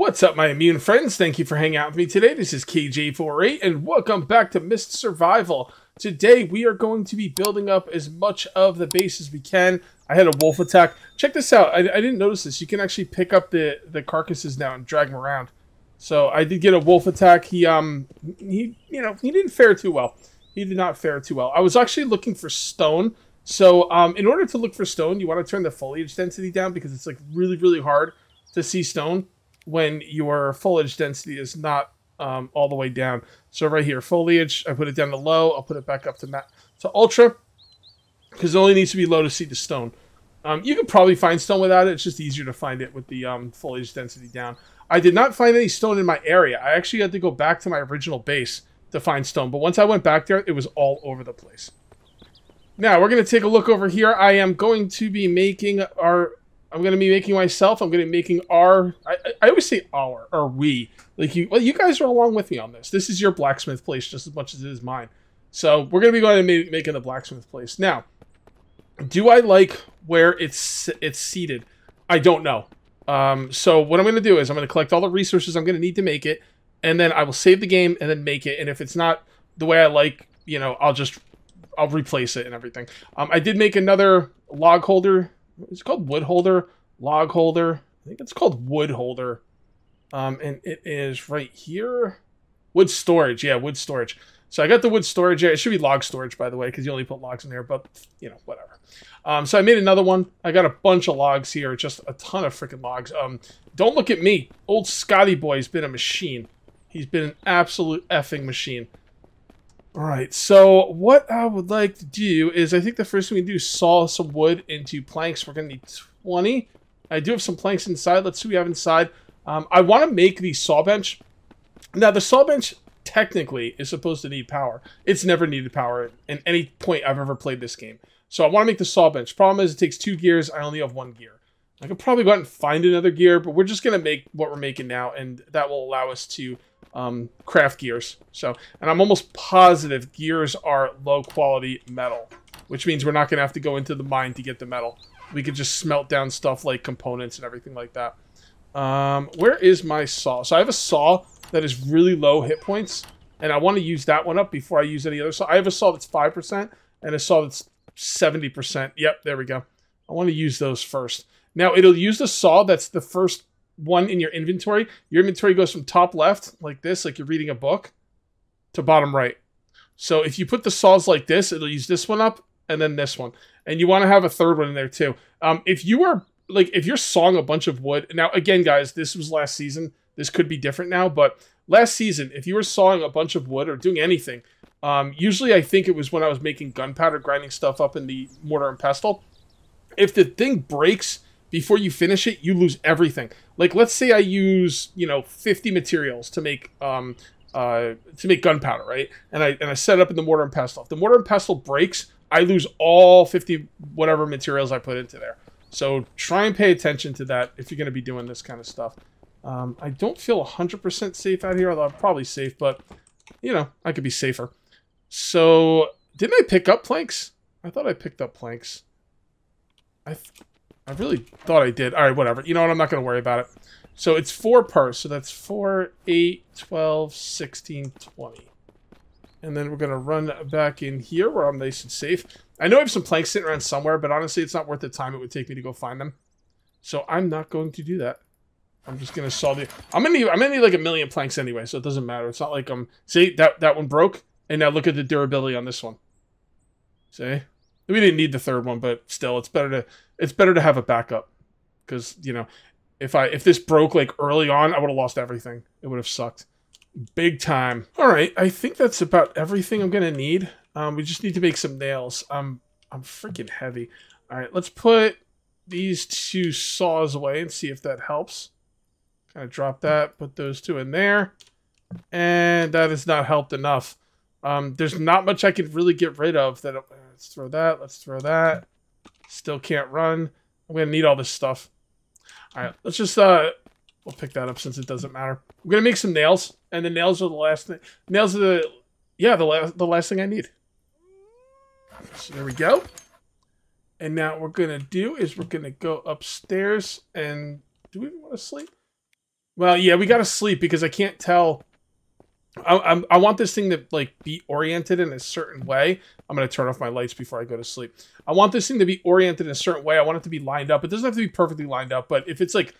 What's up, my immune friends? Thank you for hanging out with me today. This is KJ48, and welcome back to Mist Survival. Today, we are going to be building up as much of the base as we can. I had a wolf attack. Check this out. I didn't notice this. You can actually pick up the carcasses now and drag them around. So I did get a wolf attack. He didn't fare too well. He did not fare too well. I was actually looking for stone. So in order to look for stone, you want to turn the foliage density down because it's like really hard to see stone when your foliage density is not all the way down. So right here, foliage, I put it down to low. I'll put it back up to ultra because it only needs to be low to see the stone. You could probably find stone without it. It's just easier to find it with the foliage density down. I did not find any stone in my area. I actually had to go back to my original base to find stone. But once I went back there, it was all over the place. Now, we're going to take a look over here. I am going to be making I'm going to be making myself. I'm going to be making our... I always say our, or we. Like you guys are along with me on this. This is your blacksmith place just as much as it is mine. So we're going to be going and making the blacksmith place. Now, do I like where it's seated? I don't know. So what I'm going to do is I'm going to collect all the resources I'm going to need to make it. And then I will save the game and then make it. And if it's not the way I like, I'll replace it and everything. I did make another log holder. It's called wood holder, log holder. I think it's called wood holder. And it is right here. Wood storage. Yeah, wood storage. So I got the wood storage. Yeah, it should be log storage, by the way, because you only put logs in there. But, whatever. So I made another one. I got a bunch of logs here. Just a ton of freaking logs. Don't look at me. Old Scotty boy's been a machine. He's been an absolute effing machine. Alright, so what I would like to do is, I think the first thing we do is saw some wood into planks. We're going to need 20. I do have some planks inside. Let's see what we have inside. I want to make the saw bench. Now, the saw bench technically is supposed to need power. It's never needed power at any point I've ever played this game. So I want to make the saw bench. Problem is, it takes 2 gears. I only have 1 gear. I could probably go out and find another gear, but we're just going to make what we're making now, and that will allow us to craft gears. So, and I'm almost positive gears are low quality metal, which means we're not going to have to go into the mine to get the metal. We could just smelt down stuff like components and everything like that. Where is my saw? So I have a saw that is really low hit points, and I want to use that one up before I use any other saw. I have a saw that's 5% and a saw that's 70%. Yep, there we go. I want to use those first. Now, it'll use the saw that's the first one in your inventory. Your inventory goes from top left, like this, like you're reading a book, to bottom right. So if you put the saws like this, it'll use this one up, and then this one. And you want to have a third one in there too. If you're sawing a bunch of wood, now again, guys, this was last season. This could be different now, but last season, if you were sawing a bunch of wood or doing anything, usually I think it was when I was making gunpowder, grinding stuff up in the mortar and pestle. If the thing breaks before you finish it, you lose everything. Like, let's say I use, 50 materials to make gunpowder, right? And I set it up in the mortar and pestle. If the mortar and pestle breaks, I lose all 50 whatever materials I put into there. So try and pay attention to that if you're going to be doing this kind of stuff. I don't feel 100% safe out here, although I'm probably safe, but, I could be safer. So, didn't I pick up planks? I thought I picked up planks. I really thought I did. All right, whatever. You know what? I'm not going to worry about it. So it's 4 per. So that's 4, 8, 12, 16, 20. And then we're going to run back in here where I'm nice and safe. I know I have some planks sitting around somewhere, but honestly, it's not worth the time it would take me to go find them. So I'm not going to do that. I'm just going to saw the... I'm going to need like 1,000,000 planks anyway, so it doesn't matter. It's not like I'm... See, that one broke. And now look at the durability on this one. See? We didn't need the third one, but still, it's better to have a backup, because if this broke like early on, I would have lost everything. It would have sucked big time. All right, I think that's about everything I'm gonna need. We just need to make some nails. I'm freaking heavy. All right, let's put these 2 saws away and see if that helps. Kind of drop that, put those 2 in there, and that has not helped enough. There's not much I could really get rid of that. Let's throw that. Let's throw that. Still can't run. I'm going to need all this stuff. All right, let's just, we'll pick that up since it doesn't matter. We're going to make some nails, and the nails are the last thing. Nails are the last thing I need. So there we go. And now what we're going to do is we're going to go upstairs and do we even want to sleep? Well, yeah, we gotta sleep because I can't tell. I want this thing to like be oriented in a certain way. I'm gonna turn off my lights before I go to sleep. I want this thing to be oriented in a certain way. I want it to be lined up. It doesn't have to be perfectly lined up, but if it's like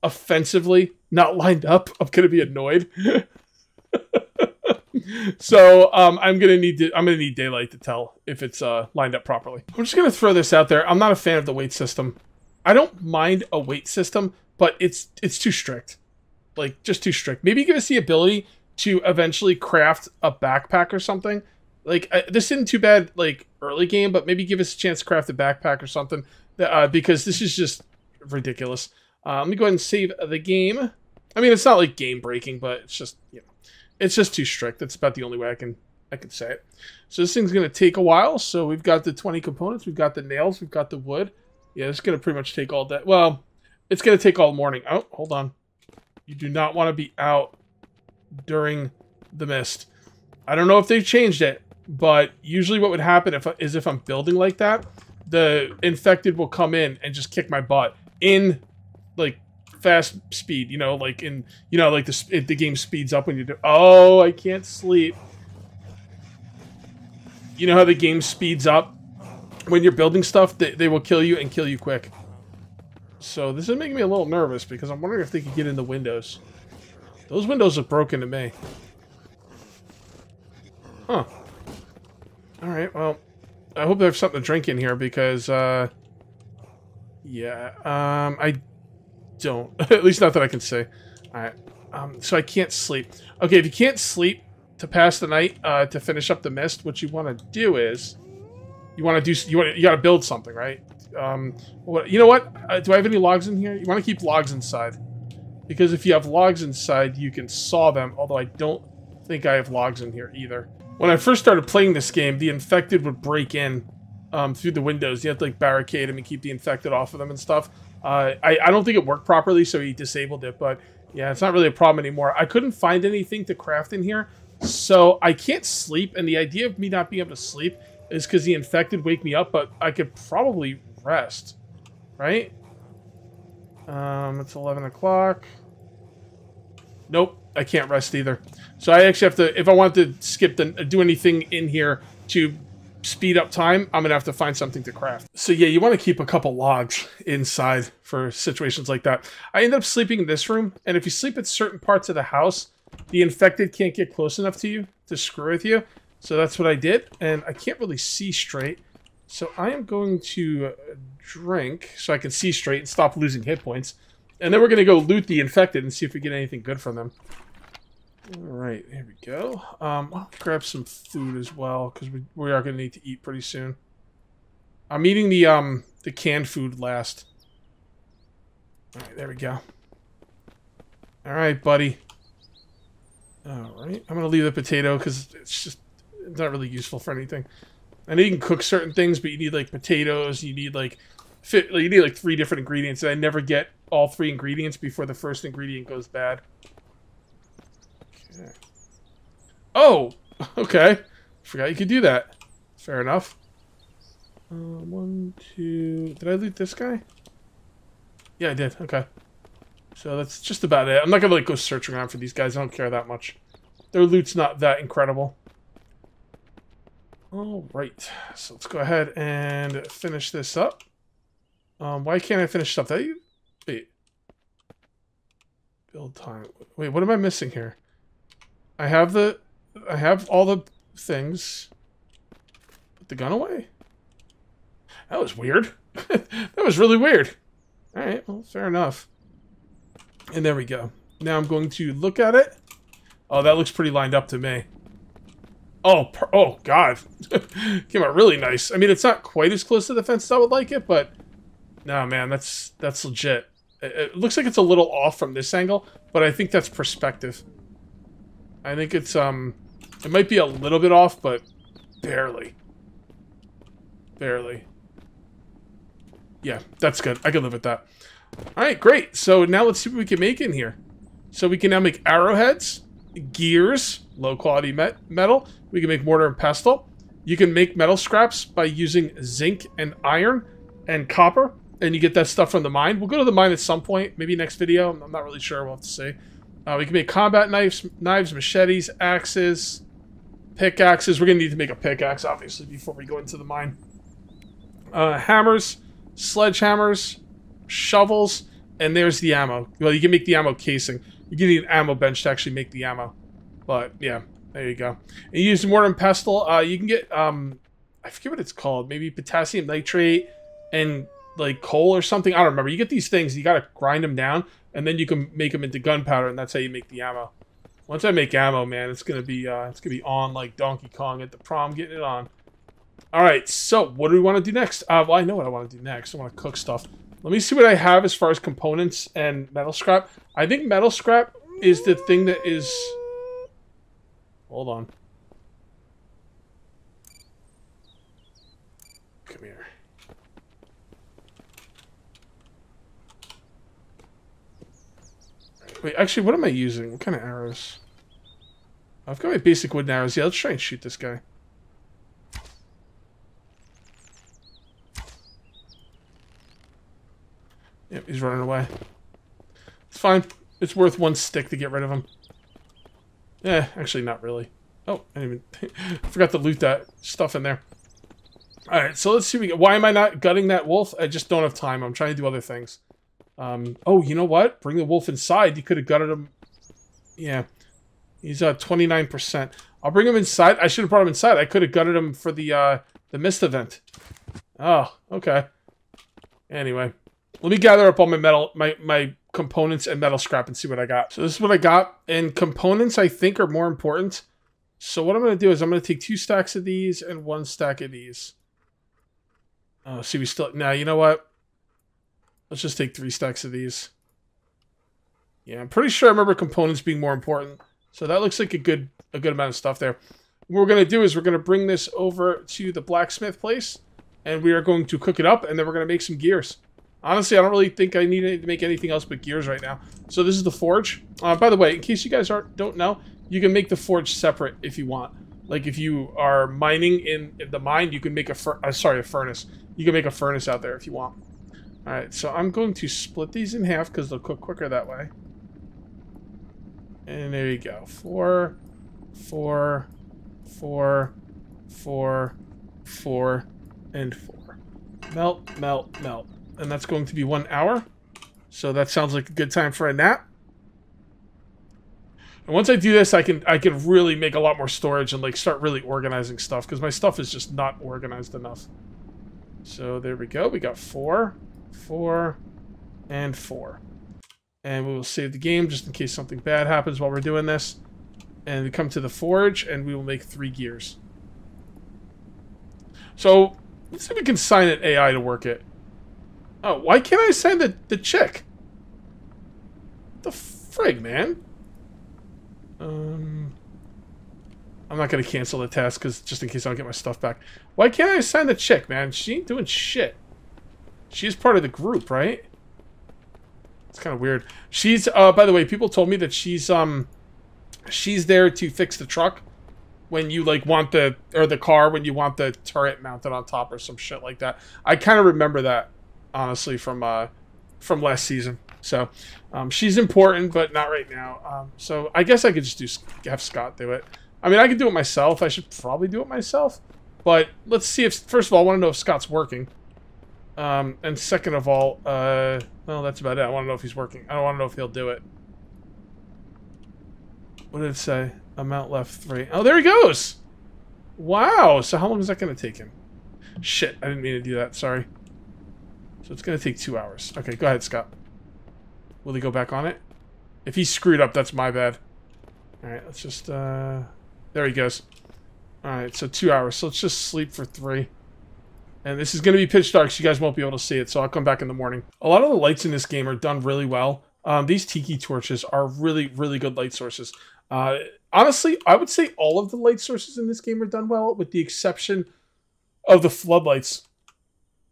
offensively not lined up, I'm gonna be annoyed. So I'm gonna need daylight to tell if it's lined up properly. I'm just gonna throw this out there. I'm not a fan of the weight system. I don't mind a weight system, but it's too strict. Like, just too strict. Maybe give us the ability to eventually craft a backpack or something. Like, this isn't too bad, like, early game, but maybe give us a chance to craft a backpack or something, because this is just ridiculous. Let me go ahead and save the game. I mean, it's not, like, game-breaking, but it's just, you know, it's just too strict. That's about the only way I can say it. So this thing's going to take a while. So we've got the 20 components. We've got the nails. We've got the wood. Yeah, it's going to pretty much take all day. Well, it's going to take all morning. Oh, hold on. You do not want to be out during the mist. I don't know if they've changed it, but usually what would happen if I'm building like that, the infected will come in and just kick my butt in like fast speed, you know, like in, you know, like the game speeds up when you do. Oh, I can't sleep. You know how the game speeds up when you're building stuff? They will kill you and kill you quick. So this is making me a little nervous because I'm wondering if they could get in the windows. Those windows are broken to me. Huh. Alright, well, I hope there's something to drink in here because, yeah, I don't. At least not that I can say. Alright, so I can't sleep. Okay, if you can't sleep to pass the night, to finish up the mist, what you want to do is, you gotta build something, right? You know what? Do I have any logs in here? You want to keep logs inside. Because if you have logs inside, you can saw them, although I don't think I have logs in here either. When I first started playing this game, the infected would break in through the windows. You have to like barricade them and keep the infected off of them and stuff. I don't think it worked properly, so he disabled it, but yeah, it's not really a problem anymore. I couldn't find anything to craft in here, so I can't sleep, and the idea of me not being able to sleep is because the infected wake me up, but I could probably rest, right? It's 11 o'clock. Nope, I can't rest either. So I actually have to, if I want to skip do anything in here to speed up time, I'm gonna have to find something to craft. So yeah, you want to keep a couple logs inside for situations like that. I end up sleeping in this room, and if you sleep at certain parts of the house, the infected can't get close enough to you to screw with you. So that's what I did, and I can't really see straight. So I am going to drink so I can see straight and stop losing hit points. And then we're going to go loot the infected and see if we get anything good from them. Alright, here we go. I'll grab some food as well, because we are going to need to eat pretty soon. I'm eating the canned food last. Alright, there we go. Alright, buddy. Alright, I'm going to leave the potato, because it's not really useful for anything. I know you can cook certain things, but you need like potatoes, you need like 3 different ingredients, and I never get all 3 ingredients before the first ingredient goes bad. Okay. Oh! Okay. Forgot you could do that. Fair enough. 1, 2... Did I loot this guy? Yeah, I did. Okay. So that's just about it. I'm not gonna like go searching around for these guys. I don't care that much. Their loot's not that incredible. Alright. So let's go ahead and finish this up. Why can't I finish stuff? Wait. Build time. Wait, what am I missing here? I have all the things. Put the gun away? That was weird. That was really weird. Alright, well, fair enough. And there we go. Now I'm going to look at it. Oh, that looks pretty lined up to me. Oh, oh God. Came out really nice. I mean, it's not quite as close to the fence as I would like it, but... No, man, that's legit. It looks like it's a little off from this angle, but I think that's perspective. I think it's, it might be a little bit off, but barely. Barely. Yeah, that's good. I can live with that. Alright, great. So now let's see what we can make in here. So we can now make arrowheads, gears, low-quality metal. We can make mortar and pestle. You can make metal scraps by using zinc and iron and copper. and you get that stuff from the mine. We'll go to the mine at some point, maybe next video. I'm not really sure. We'll have to see. We can make combat knives, machetes, axes, pickaxes. We're going to need to make a pickaxe, obviously, before we go into the mine. Hammers, sledgehammers, shovels, and there's the ammo. Well, you can make the ammo casing. You can need an ammo bench to actually make the ammo. But, yeah, there you go. And you use mortar and pestle. You can get, I forget what it's called. Maybe potassium nitrate and, like, coal or something. I don't remember. You get these things, you got to grind them down, and then you can make them into gunpowder, and that's how you make the ammo. Once I make ammo, man, it's gonna be on like Donkey Kong at the prom, getting it on. All right, so what do we want to do next? Well, I know what I want to do next. I want to cook stuff. Let me see what I have as far as components and metal scrap. I think metal scrap is the thing that is. Hold on. Come here. Wait, actually, what am I using? What kind of arrows? I've got my basic wooden arrows. Yeah, let's try and shoot this guy. Yep, he's running away. It's fine. It's worth one stick to get rid of him. Yeah, actually, not really. Oh, I didn't even... I forgot to loot that stuff in there. Alright, so let's see. Why am I not gutting that wolf? I just don't have time. I'm trying to do other things. Oh, you know what? Bring the wolf inside. You could have gutted him. Yeah. He's 29%. I'll bring him inside. I should have brought him inside. I could have gutted him for the mist event. Oh, okay. Anyway. Let me gather up all my metal, my components and metal scrap and see what I got. So this is what I got. And components, I think, are more important. So what I'm going to do is I'm going to take 2 stacks of these and 1 stack of these. Oh, see, we still... Now, you know what? Let's just take 3 stacks of these. Yeah, I'm pretty sure I remember components being more important. So that looks like a good amount of stuff there. What we're going to do is we're going to bring this over to the blacksmith place. And we are going to cook it up. And then we're going to make some gears. Honestly, I don't really think I need to make anything else but gears right now. So this is the forge. By the way, in case you guys don't know, you can make the forge separate if you want. Like if you are mining in the mine, you can make a furnace. You can make a furnace out there if you want. Alright, so I'm going to split these in half because they'll cook quicker that way. And there you go. 4, 4, 4, 4, 4, and 4. Melt, melt, melt. And that's going to be 1 hour. So that sounds like a good time for a nap. And once I do this, I can really make a lot more storage and like start really organizing stuff because my stuff is just not organized enough. So there we go. We got 4, 4, and 4. And we will save the game just in case something bad happens while we're doing this. And we come to the forge and we will make 3 gears. So let's see if we can sign an AI to work it. Oh, why can't I send the chick? What the frig, man? I'm not going to cancel the task because just in case I don't get my stuff back. Why can't I assign the chick, man? She ain't doing shit. She's part of the group, right? It's kind of weird. She's, by the way, people told me that she's there to fix the truck when you, like, want the car when you want the turret mounted on top or some shit like that. I kind of remember that, honestly, from last season. So, she's important, but not right now. So, I guess I could just have Scott do it. I mean, I could do it myself. I should probably do it myself. But let's see if... First of all, I want to know if Scott's working. And second of all, well, that's about it. I want to know if he's working. I don't want to know if he'll do it. What did it say? Amount left 3. Oh, there he goes! Wow! So how long is that going to take him? Shit, I didn't mean to do that. Sorry. So it's going to take 2 hours. Okay, go ahead, Scott. Will he go back on it? If he's screwed up, that's my bad. Alright, let's just, there he goes. Alright, so 2 hours. So let's just sleep for 3. And this is going to be pitch dark, so you guys won't be able to see it, so I'll come back in the morning. A lot of the lights in this game are done really well. These tiki torches are really, really good light sources. Honestly, I would say all of the light sources in this game are done well, with the exception of the floodlights.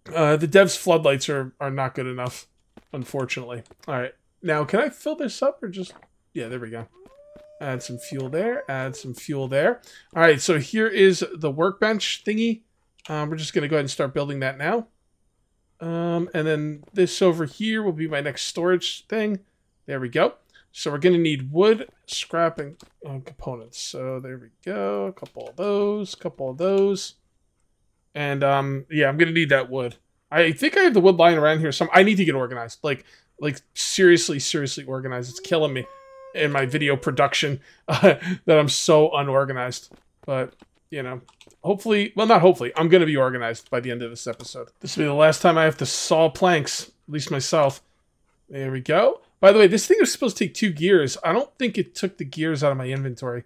The devs' floodlights are not good enough, unfortunately. Alright, now can I fill this up, or just... Yeah, there we go. Add some fuel there, add some fuel there. Alright, so here is the workbench thingy. We're just going to go ahead and start building that now. And then this over here will be my next storage thing. There we go. So we're going to need wood, scrap, and components. So there we go. A couple of those, couple of those. And yeah, I'm going to need that wood. I think I have the wood lying around here. I need to get organized. Like seriously organized. It's killing me in my video production that I'm so unorganized. But, you know, hopefully, well, not hopefully, I'm going to be organized by the end of this episode. This will be the last time I have to saw planks, at least myself. There we go. By the way, this thing was supposed to take 2 gears. I don't think it took the gears out of my inventory.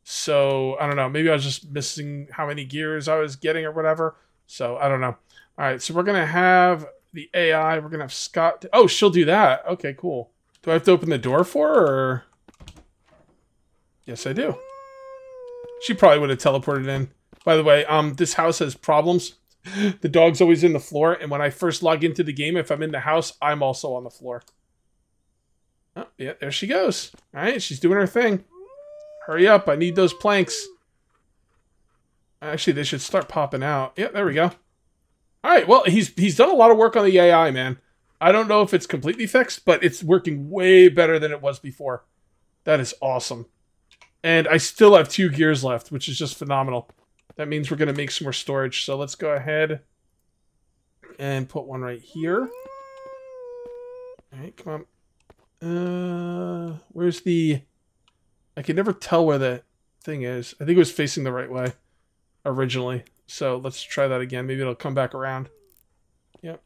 So, I don't know. Maybe I was just missing how many gears I was getting or whatever. So, I don't know. All right, so we're going to have the AI. We're going to have Scott. Oh, she'll do that. Okay, cool. Do I have to open the door for her? Or... Yes, I do. She probably would have teleported in. By the way, this house has problems. The dog's always in the floor, and when I first log into the game, if I'm in the house, I'm also on the floor. Oh, yeah, there she goes. All right, she's doing her thing. Hurry up, I need those planks. Actually, they should start popping out. Yeah, there we go. All right, well, he's done a lot of work on the AI, man. I don't know if it's completely fixed, but it's working way better than it was before. That is awesome. And I still have 2 gears left, which is just phenomenal. That means we're going to make some more storage. So let's go ahead and put one right here. All right, come on. Where's the... I can never tell where the thing is. I think it was facing the right way originally. So let's try that again. Maybe it'll come back around. Yep.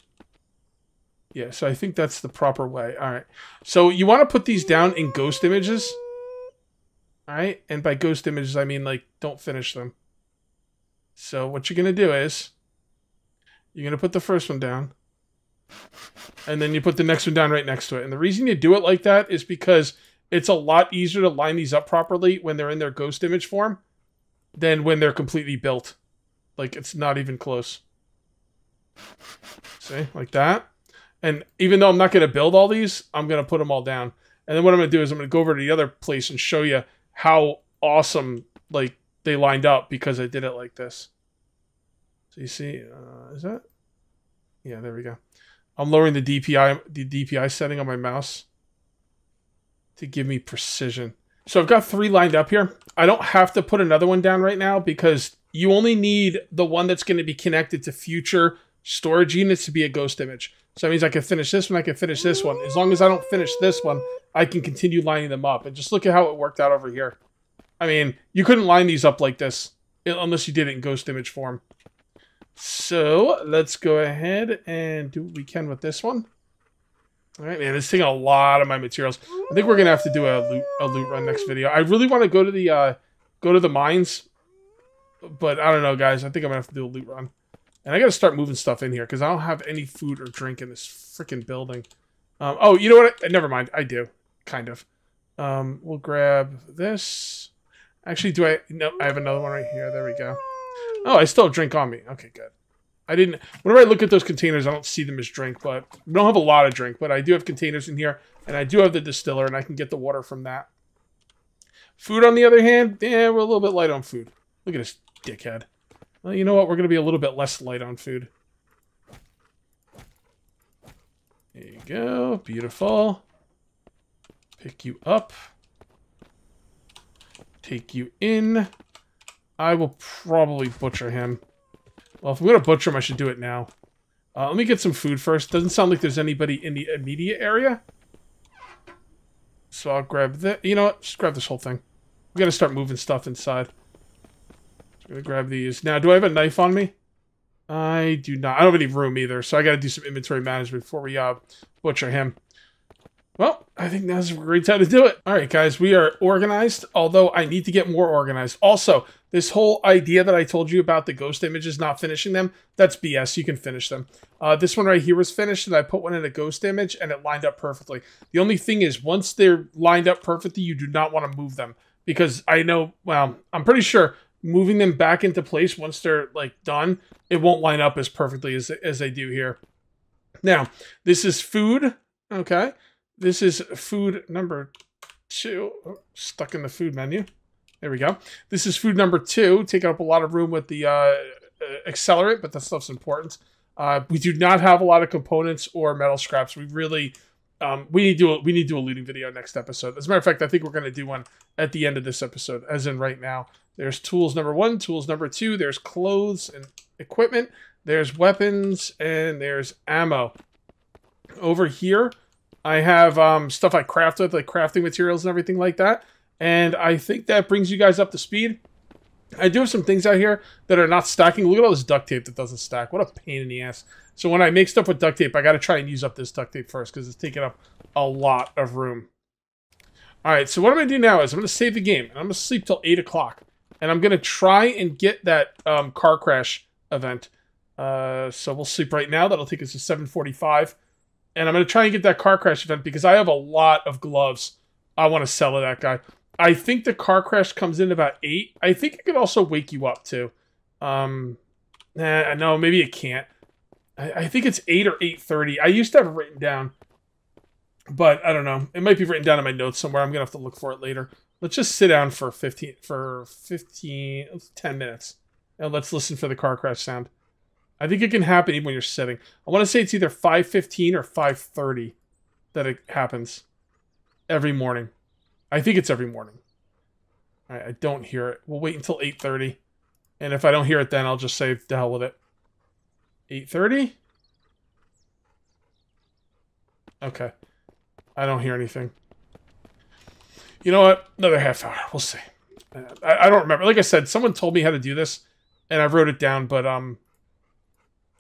Yeah, so I think that's the proper way. All right. So you want to put these down in ghost images. All right. And by ghost images, I mean, like, don't finish them. So what you're going to do is you're going to put the first one down. And then you put the next one down right next to it. And the reason you do it like that is because it's a lot easier to line these up properly when they're in their ghost image form than when they're completely built. Like, it's not even close. See? Like that. And even though I'm not going to build all these, I'm going to put them all down. And then what I'm going to do is I'm going to go over to the other place and show you how awesome, like, they lined up because I did it like this. So you see, is that? Yeah, there we go. I'm lowering the DPI setting on my mouse to give me precision. So I've got 3 lined up here. I don't have to put another one down right now because you only need the one that's going to be connected to future storage units to be a ghost image. So that means I can finish this one, I can finish this one. As long as I don't finish this one, I can continue lining them up. And just look at how it worked out over here. I mean, you couldn't line these up like this unless you did it in ghost image form. So let's go ahead and do what we can with this one. All right, man, it's taking a lot of my materials. I think we're gonna have to do a loot run next video. I really want to go to the mines, but I don't know, guys. I think I'm gonna have to do a loot run, and I gotta start moving stuff in here because I don't have any food or drink in this freaking building. Oh, you know what? Never mind. I do, kind of. We'll grab this. Actually, do I? No, I have another one right here. There we go. Oh, I still have drink on me. Okay, good. I didn't... Whenever I look at those containers, I don't see them as drink, but... We don't have a lot of drink, but I do have containers in here, and I do have the distiller, and I can get the water from that. Food, on the other hand, yeah, we're a little bit light on food. Look at this dickhead. Well, you know what? We're going to be a little bit less light on food. There you go. Beautiful. Pick you up. Take you in. I will probably butcher him. Well, if I'm going to butcher him, I should do it now. Let me get some food first. Doesn't sound like there's anybody in the immediate area. So I'll grab that. You know what? Just grab this whole thing. We got to start moving stuff inside. I'm going to grab these. Now, do I have a knife on me? I do not. I don't have any room either, so I got to do some inventory management before we butcher him. Well, I think now's a great time to do it. All right, guys, we are organized, although I need to get more organized. Also, this whole idea that I told you about the ghost images not finishing them, that's BS. You can finish them. This one right here was finished, and I put one in a ghost image, and it lined up perfectly. The only thing is, once they're lined up perfectly, you do not want to move them. Because I know, well, I'm pretty sure moving them back into place once they're, like, done, it won't line up as perfectly as they do here. Now, this is food, okay? This is food number 2. Oh, stuck in the food menu. There we go. This is food number 2. Taking up a lot of room with the accelerant, but that stuff's important. We do not have a lot of components or metal scraps. We really, we need to do a looting video next episode. As a matter of fact, I think we're going to do one at the end of this episode, as in right now. There's tools number 1, tools number 2. There's clothes and equipment. There's weapons, and there's ammo. Over here, I have stuff I craft with, like crafting materials and everything like that. And I think that brings you guys up to speed. I do have some things out here that are not stacking. Look at all this duct tape that doesn't stack. What a pain in the ass. So when I make stuff with duct tape, I got to try and use up this duct tape first because it's taking up a lot of room. Alright, so what I'm going to do now is I'm going to save the game. And I'm going to sleep till 8 o'clock. And I'm going to try and get that car crash event. So we'll sleep right now. That'll take us to 7:45. And I'm going to try and get that car crash event because I have a lot of gloves I want to sell to that guy. I think the car crash comes in about 8. I think it could also wake you up, too. No, maybe it can't. I think it's 8 or 8:30. I used to have it written down. But, I don't know. It might be written down in my notes somewhere. I'm going to have to look for it later. Let's just sit down for 10 minutes. And let's listen for the car crash sound. I think it can happen even when you're sitting. I want to say it's either 5:15 or 5:30 that it happens. Every morning. I think it's every morning. Alright, I don't hear it. We'll wait until 8:30. And if I don't hear it then, I'll just say the hell with it. 8:30? Okay. I don't hear anything. You know what? Another half hour. We'll see. I don't remember. Like I said, someone told me how to do this, and I wrote it down, but I'm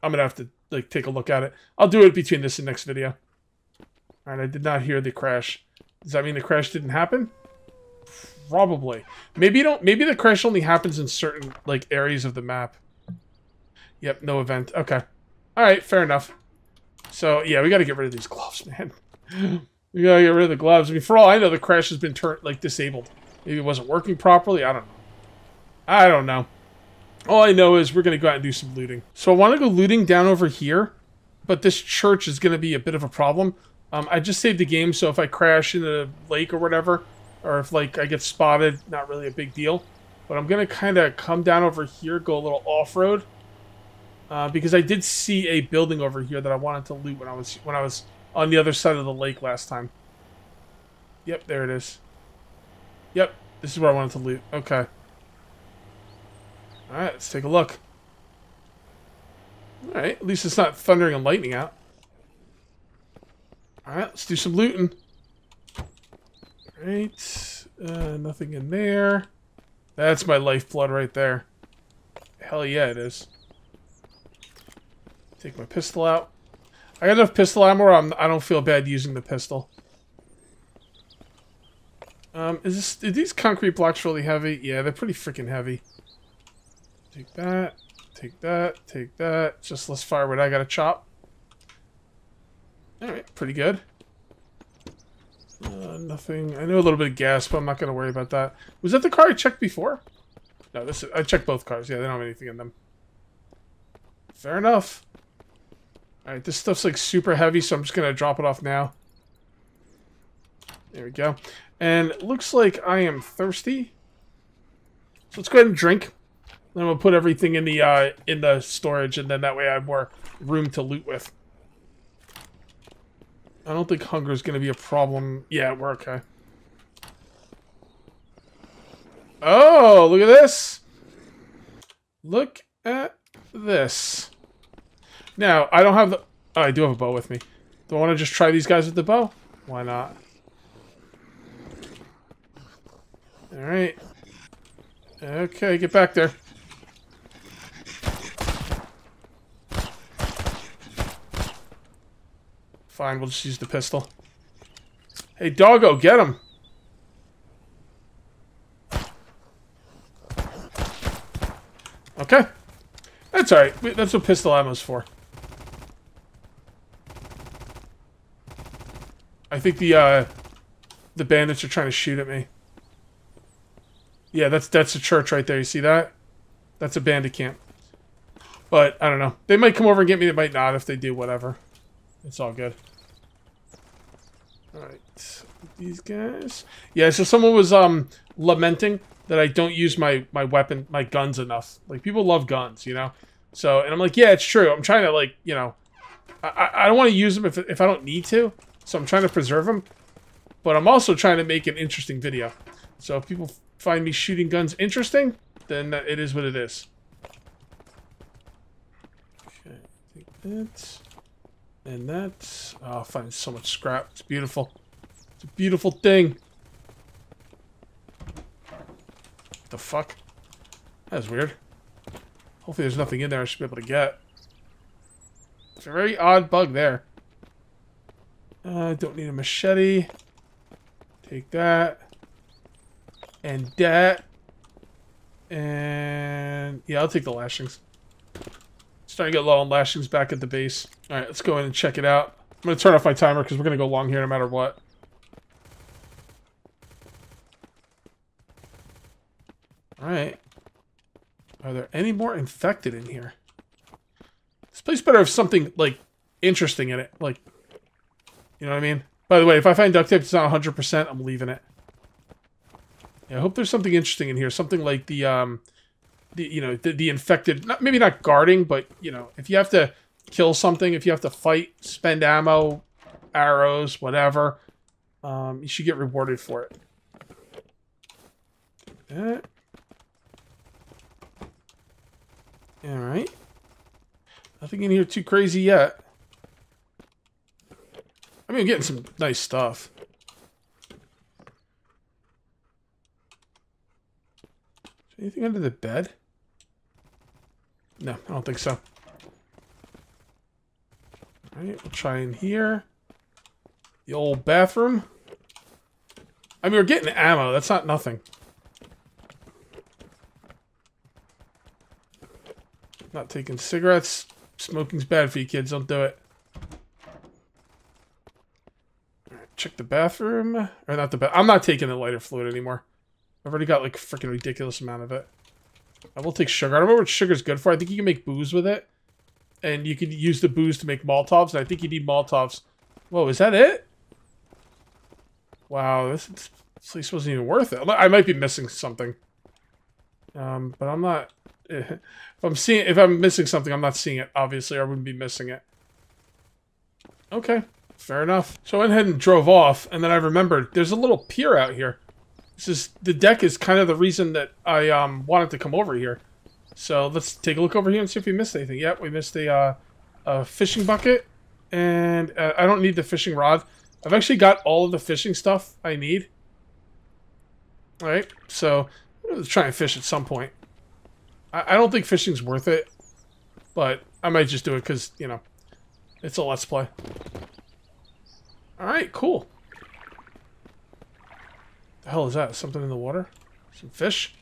going to have to like take a look at it. I'll do it between this and next video. Alright, I did not hear the crash. Does that mean the crash didn't happen? Probably. Maybe the crash only happens in certain like areas of the map. Yep, no event. Okay. Alright, fair enough. So yeah, we gotta get rid of these gloves, man. We gotta get rid of the gloves. I mean, for all I know, the crash has been disabled. Maybe it wasn't working properly. I don't know. I don't know. All I know is we're gonna go out and do some looting. So I want to go looting down over here, but this church is gonna be a bit of a problem. I just saved the game, so if I crash in a lake or whatever, or if like I get spotted, not really a big deal. But I'm gonna kind of come down over here, go a little off-road, because I did see a building over here that I wanted to loot when I was on the other side of the lake last time. Yep, there it is. Yep, this is where I wanted to loot. Okay. All right, let's take a look. All right, at least it's not thundering and lightning out. Alright, let's do some looting. Alright, nothing in there. That's my lifeblood right there. Hell yeah, it is. Take my pistol out. I got enough pistol ammo, I don't feel bad using the pistol. Are these concrete blocks really heavy? Yeah, they're pretty freaking heavy. Take that, take that, take that. Just let's fire what I gotta chop. Alright, pretty good. Nothing. I know a little bit of gas, but I'm not going to worry about that. Was that the car I checked before? No, I checked both cars. Yeah, they don't have anything in them. Fair enough. Alright, this stuff's like super heavy, so I'm just going to drop it off now. There we go. And it looks like I am thirsty. So let's go ahead and drink. Then we'll put everything in the storage, and then that way I have more room to loot with. I don't think hunger is going to be a problem. Yeah, we're okay. Oh, look at this. Look at this. Now, I don't have the... Oh, I do have a bow with me. Do I want to just try these guys with the bow? Why not? Alright. Okay, get back there. Fine, we'll just use the pistol. Hey, doggo, get him! Okay. That's alright. That's what pistol ammo's for. I think the bandits are trying to shoot at me. Yeah, that's a church right there. You see that? That's a bandit camp. But, I don't know. They might come over and get me. They might not. If they do, whatever. It's all good. Alright. These guys. Yeah, so someone was lamenting that I don't use my guns enough. Like, people love guns, you know? So, and I'm like, yeah, it's true. I'm trying to, like, you know, I don't want to use them if I don't need to. So I'm trying to preserve them. But I'm also trying to make an interesting video. So if people find me shooting guns interesting, then it is what it is. Okay, take that. And that. Oh, I find so much scrap. It's beautiful. It's a beautiful thing. What the fuck? That's weird. Hopefully there's nothing in there I should be able to get. It's a very odd bug there. I don't need a machete. Take that. And that. And yeah, I'll take the lashings. Starting to get low on lashings back at the base. Alright, let's go in and check it out. I'm going to turn off my timer because we're going to go long here no matter what. Alright. Are there any more infected in here? This place better have something, like, interesting in it. Like, you know what I mean? By the way, if I find duct tape that's not 100%, I'm leaving it. Yeah, I hope there's something interesting in here. Something like the infected, maybe not guarding, but, you know, if you have to kill something, if you have to fight, spend ammo, arrows, whatever, you should get rewarded for it. That. Alright. Nothing in here too crazy yet. I mean, I'm getting some nice stuff. Anything under the bed? No, I don't think so. Alright, we'll try in here. The old bathroom. I mean, we're getting ammo. That's not nothing. Not taking cigarettes. Smoking's bad for you kids. Don't do it. Alright, check the bathroom. Or not the bathroom. I'm not taking the lighter fluid anymore. I've already got like a freaking ridiculous amount of it. I will take sugar. I don't know what sugar's good for. I think you can make booze with it. And you can use the booze to make Molotovs. And I think you need Molotovs. Whoa, is that it? Wow, this place wasn't even worth it. I might be missing something. But I'm not... If I'm missing something, I'm not seeing it. Obviously, I wouldn't be missing it. Okay, fair enough. So I went ahead and drove off, and then I remembered there's a little pier out here. The deck is kind of the reason that I wanted to come over here. So let's take a look over here and see if we missed anything. Yep, we missed a fishing bucket, and I don't need the fishing rod. I've actually got all of the fishing stuff I need. All right, so let's try and fish at some point. I don't think fishing's worth it, but I might just do it because, you know, it's a let's play. Alright, cool. The hell is that? Something in the water? Some fish?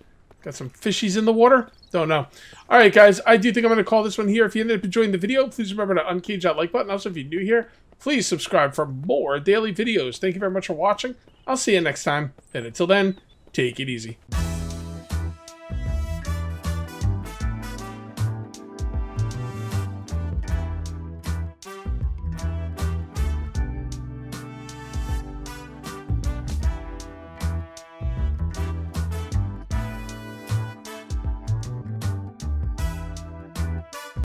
Got some fishies in the water? Don't know. Alright, guys, I do think I'm going to call this one here. If you ended up enjoying the video, please remember to uncage that like button. Also, if you're new here, please subscribe for more daily videos. Thank you very much for watching. I'll see you next time. And until then, take it easy.